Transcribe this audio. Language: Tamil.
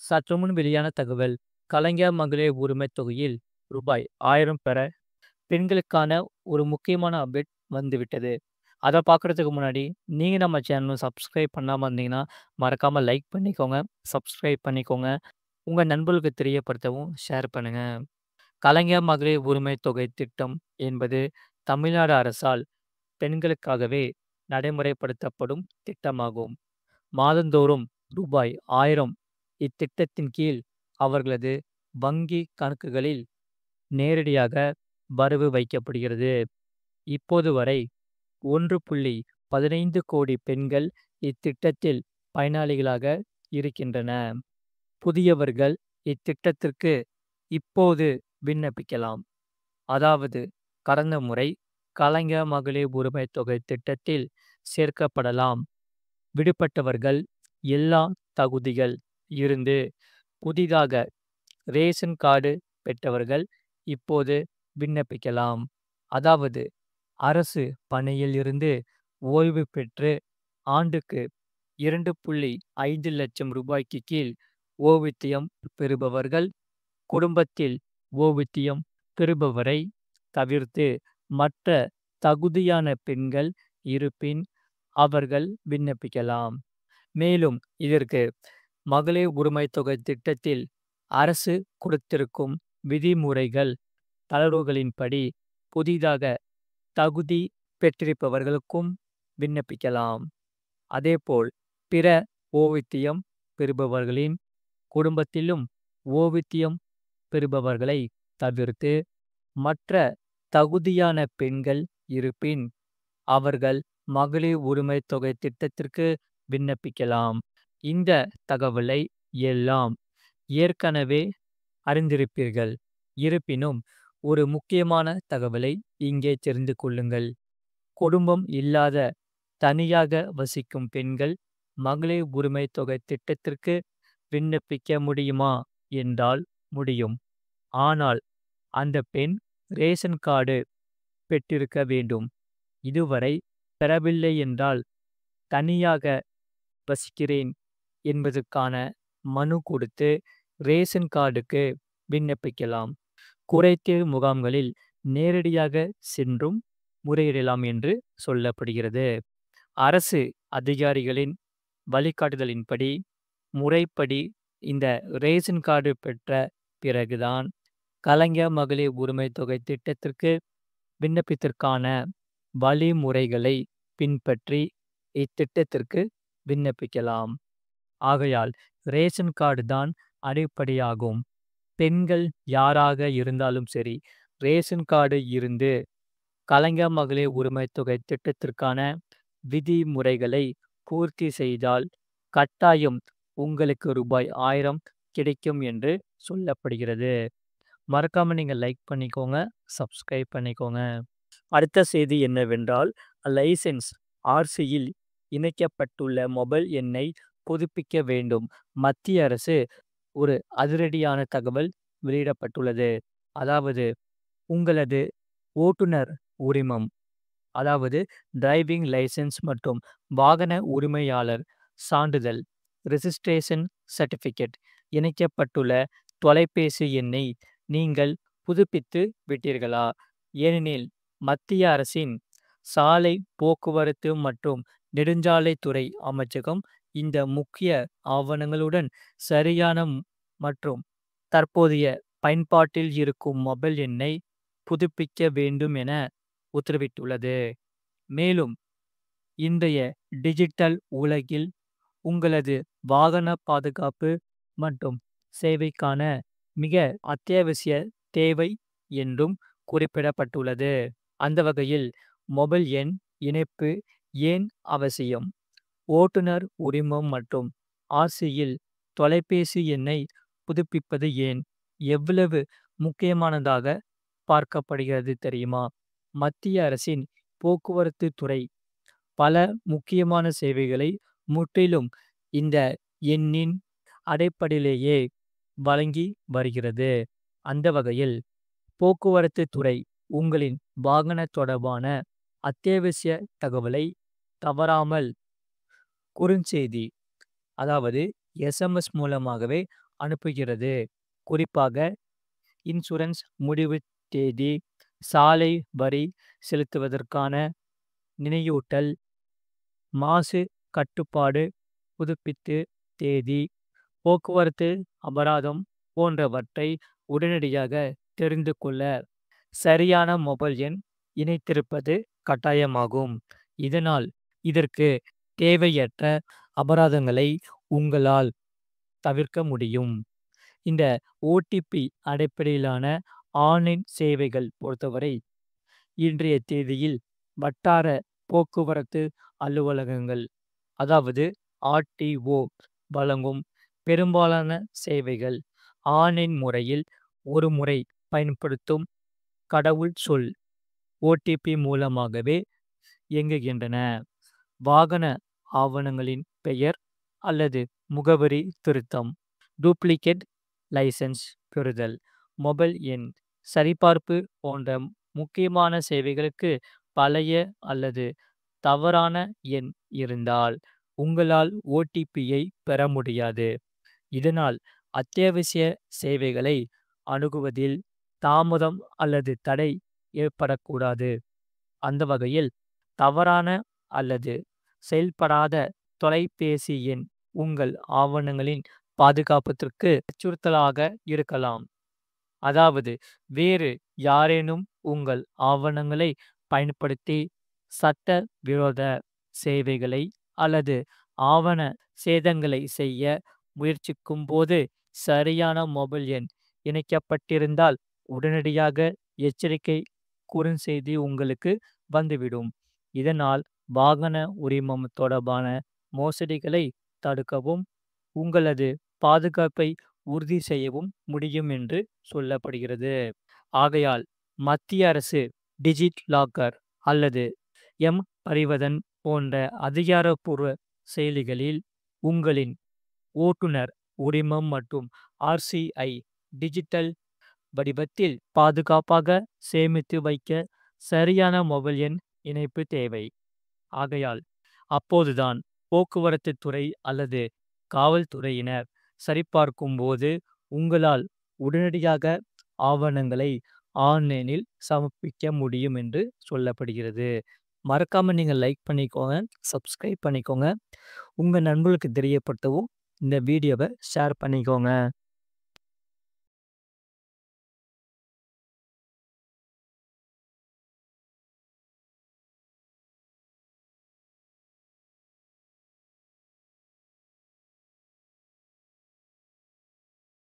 சற்று முன் வெளியான தகவல். கலைஞர் மகளிர் உரிமைத் தொகையில் ரூபாய் 1000 பெற பெண்களுக்கான ஒரு முக்கியமான அப்டேட் வந்துவிட்டது. அத பார்க்குறதுக்கு முன்னாடி, நீங்க நம்ம சேனல சப்ஸ்கிரைப் பண்ணாம இருந்தீங்கன்னா, மறக்காம லைக் பண்ணிக்கோங்க, சப்ஸ்கிரைப் பண்ணிக்கோங்க. உங்க நண்பர்களுக்கு தெரியப்படுத்தவும் ஷேர் பண்ணுங்க. கலைஞர் மகளிர் உரிமைத் தொகை திட்டம் என்பது தமிழ்நாடு அரசால் பெண்களுக்காகவே நடைமுறைப்படுத்தப்படும் திட்டமாகும். மாதந்தோறும் ரூபாய் 1000 இத்திட்டத்தின் கீழ் அவர்களது வங்கி கணக்குகளில் நேரடியாக வரவு வைக்கப்படுகிறது. இப்போது வரை 1.15 கோடி பெண்கள் இத்திட்டத்தில் பயனாளிகளாக இருக்கின்றன. புதியவர்கள் இத்திட்டத்திற்கு இப்போது விண்ணப்பிக்கலாம். அதாவது கடந்த முறை கலைஞர் மகளிர் உரிமைத் தொகை திட்டத்தில் சேர்க்கப்படலாம். விடுபட்டவர்கள் எல்லா தகுதிகள் இருந்து புதிதாக ரேஷன் கார்டு பெற்றவர்கள் இப்போது விண்ணப்பிக்கலாம். அதாவது அரசு பணியில் இருந்து ஓய்வு பெற்று ஆண்டுக்கு 2.5 லட்சம் ரூபாய்க்கு கீழ் ஓய்வூதியம் பெறுபவர்கள், குடும்பத்தில் ஓய்வூதியம் பெறுபவரை தவிர்த்து மற்ற தகுதியான பெண்கள் இருப்பின் அவர்கள் விண்ணப்பிக்கலாம். மேலும் இதற்கு மகளிர் உரிமைத் தொகை திட்டத்தில் அரசு கொடுத்திருக்கும் விதிமுறைகள், தளர்வுகளின்படி புதிதாக தகுதி பெற்றிருப்பவர்களுக்கும் விண்ணப்பிக்கலாம். அதேபோல் பிற ஓய்வூதியம் பெறுபவர்களின் குடும்பத்திலும் ஓய்வூதியம் பெறுபவர்களை தவிர்த்து மற்ற தகுதியான பெண்கள் இருப்பின் அவர்கள் மகளிர் உரிமைத் தொகை திட்டத்திற்கு விண்ணப்பிக்கலாம். இந்த தகவலை எல்லாம் ஏற்கனவே அறிந்திருப்பீர்கள். இருப்பினும் ஒரு முக்கியமான தகவலை இங்கே தெரிந்து கொள்ளுங்கள். குடும்பம் இல்லாத தனியாக வசிக்கும் பெண்கள் மகளிர் உரிமைத் தொகை திட்டத்திற்கு விண்ணப்பிக்க முடியுமா என்றால் முடியும். ஆனால் அந்த பெண் ரேஷன் கார்டு பெற்றிருக்க வேண்டும். இதுவரை பெறவில்லை என்றால் தனியாக வசிக்கிறேன் என்பதற்கான மனு கொடுத்து ரேஷன் கார்டுக்கு விண்ணப்பிக்கலாம். குறைதீர் முகாம்களில் நேரடியாக சென்றும் முறையிடலாம் என்று சொல்லப்படுகிறது. அரசு அதிகாரிகளின் வழிகாட்டுதலின்படி முறைப்படி இந்த ரேஷன் கார்டு பெற்ற பிறகுதான் கலைஞர் மகளிர் உரிமைத் தொகை திட்டத்திற்கு விண்ணப்பத்திற்கான வழிமுறைகளை பின்பற்றி இத்திட்டத்திற்கு விண்ணப்பிக்கலாம். ஆகையால் ரேஷன் கார்டு தான் அடிப்படையாகும். பெண்கள் யாராக இருந்தாலும் சரி, ரேஷன் கார்டு இருந்து கலைஞர் மகளிர் உரிமைத் தொகை திட்டத்திற்கான விதிமுறைகளை பூர்த்தி செய்தால் கட்டாயம் உங்களுக்கு ரூபாய் 1000 கிடைக்கும் என்று சொல்லப்படுகிறது. மறக்காம நீங்க லைக் பண்ணிக்கோங்க, சப்ஸ்கிரைப் பண்ணிக்கோங்க. அடுத்த செய்தி என்னவென்றால், லைசென்ஸ் ஆர்சியில் இணைக்கப்பட்டுள்ள மொபைல் எண்ணை புதுப்பிக்க வேண்டும். மத்திய அரசு ஒரு அதிரடியான தகவல் வெளியிடப்பட்டுள்ளது. அதாவது உங்களது ஓட்டுநர் உரிமம், அதாவது டிரைவிங் லைசென்ஸ் மற்றும் வாகன உரிமையாளர் சான்றிதழ் ரெஜிஸ்ட்ரேஷன் சர்டிபிகேட் இணைக்கப்பட்டுள்ள தொலைபேசி எண்ணை நீங்கள் புதுப்பித்து விட்டீர்களா? ஏனெனில் மத்திய அரசின் சாலை போக்குவரத்து மற்றும் நெடுஞ்சாலைத்துறை அமைச்சகம் இந்த முக்கிய ஆவணங்களுடன் சரியான மற்றும் தற்போதைய பயன்பாட்டில் இருக்கும் மொபைல் எண்ணை புதுப்பிக்க வேண்டும் என உத்தரவிட்டுள்ளது. மேலும் இன்றைய டிஜிட்டல் உலகில் உங்களது வாகன பாதுகாப்பு மற்றும் சேவைக்கான மிக அத்தியாவசிய தேவை என்றும் குறிப்பிடப்பட்டுள்ளது. அந்த வகையில் மொபைல் எண் இணைப்பு ஏன் அவசியம்? ஓட்டுநர் உரிமம் மற்றும் ஆர்சியில் தொலைபேசி எண்ணை புதுப்பிப்பது ஏன் எவ்வளவு முக்கியமானதாக பார்க்கப்படுகிறது தெரியுமா? மத்திய அரசின் போக்குவரத்து துறை பல முக்கியமான சேவைகளை முற்றிலும் இந்த எண்ணின் அடிப்படையிலேயே வழங்கி வருகிறது. அந்த வகையில் போக்குவரத்து துறை உங்களின் வாகன தொடர்பான அத்தியாவசிய தகவலை தவறாமல் குறுஞ்செய்தி, அதாவது SMS மூலமாகவே அனுப்புகிறது. குறிப்பாக இன்சூரன்ஸ் முடிவு தேதி, சாலை வரி செலுத்துவதற்கான நினைவூட்டல், மாசு கட்டுப்பாடு புதுப்பித்து தேதி, போக்குவரத்து அபராதம் போன்றவற்றை உடனடியாக தெரிந்து கொள்ள சரியான மொபைல் எண் இணைத்திருப்பது கட்டாயமாகும். இதனால் இதற்கு தேவையற்ற அபராதங்களை உங்களால் தவிர்க்க முடியும். இந்த ஓடிபி அடிப்படையிலான ஆன்லைன் சேவைகள் பொறுத்தவரை இன்றைய தேதியில் வட்டார போக்குவரத்து அலுவலகங்கள் அதாவது ஆர்டிஓ வழங்கும் பெரும்பாலான சேவைகள் ஆன்லைன் முறையில் ஒரு முறை பயன்படுத்தும் கடவுள் சொல் ஓடிபி மூலமாகவே இயங்குகின்றன. வாகன ஆவணங்களின் பெயர் அல்லது முகவரி திருத்தம், டூப்ளிகேட் லைசென்ஸ் பெறுதல், மொபைல் எண் சரிபார்ப்பு போன்ற முக்கியமான சேவைகளுக்கு பழைய அல்லது தவறான எண் இருந்தால் உங்களால் ஓடிபியை பெற முடியாது. இதனால் அத்தியாவசிய சேவைகளை அணுகுவதில் தாமதம் அல்லது தடை ஏற்படக்கூடாது. அந்த வகையில் தவறான அல்லது செயல்படாத தொலைபேசி எண் உங்கள் ஆவணங்களின் பாதுகாப்பத்திற்கு அச்சுறுத்தலாக இருக்கலாம். அதாவது வேறு யாரேனும் உங்கள் ஆவணங்களை பயன்படுத்தி சட்ட விரோத சேவைகளை அல்லது ஆவண சேதங்களை செய்ய முயற்சிக்கும் போது சரியான மொபைல் எண் இணைக்கப்பட்டிருந்தால் உடனடியாக எச்சரிக்கை குறுஞ்செய்தி உங்களுக்கு வந்துவிடும். இதனால் வாகன உரிமம் தொடர்பான மோசடிகளை தடுக்கவும் உங்களது பாதுகாப்பை உறுதி செய்யவும் முடியும் என்று சொல்லப்படுகிறது. ஆகையால் மத்திய அரசு டிஜிட் லாக்கர் அல்லது பரிவதன் போன்ற அதிகாரப்பூர்வ செயலிகளில் உங்களின் ஓட்டுநர் உரிமம் மற்றும் ஆர்சிஐ டிஜிட்டல் வடிவத்தில் பாதுகாப்பாக சேமித்து வைக்க சரியான மொபைல் எண் இணைப்பு தேவை. ஆகையால் அப்போதுதான் போக்குவரத்து துறை அல்லது காவல்துறையினர் சரிபார்க்கும் போது உங்களால் உடனடியாக ஆவணங்களை ஆன்லைனில் சமர்ப்பிக்க முடியும் என்று சொல்லப்படுகிறது. மறக்காம நீங்க லைக் பண்ணிக்கோங்க, சப்ஸ்கிரைப் பண்ணிக்கோங்க. உங்க நண்பர்களுக்கு தெரியப்படுத்தவும் இந்த வீடியோவை ஷேர் பண்ணிக்கோங்க.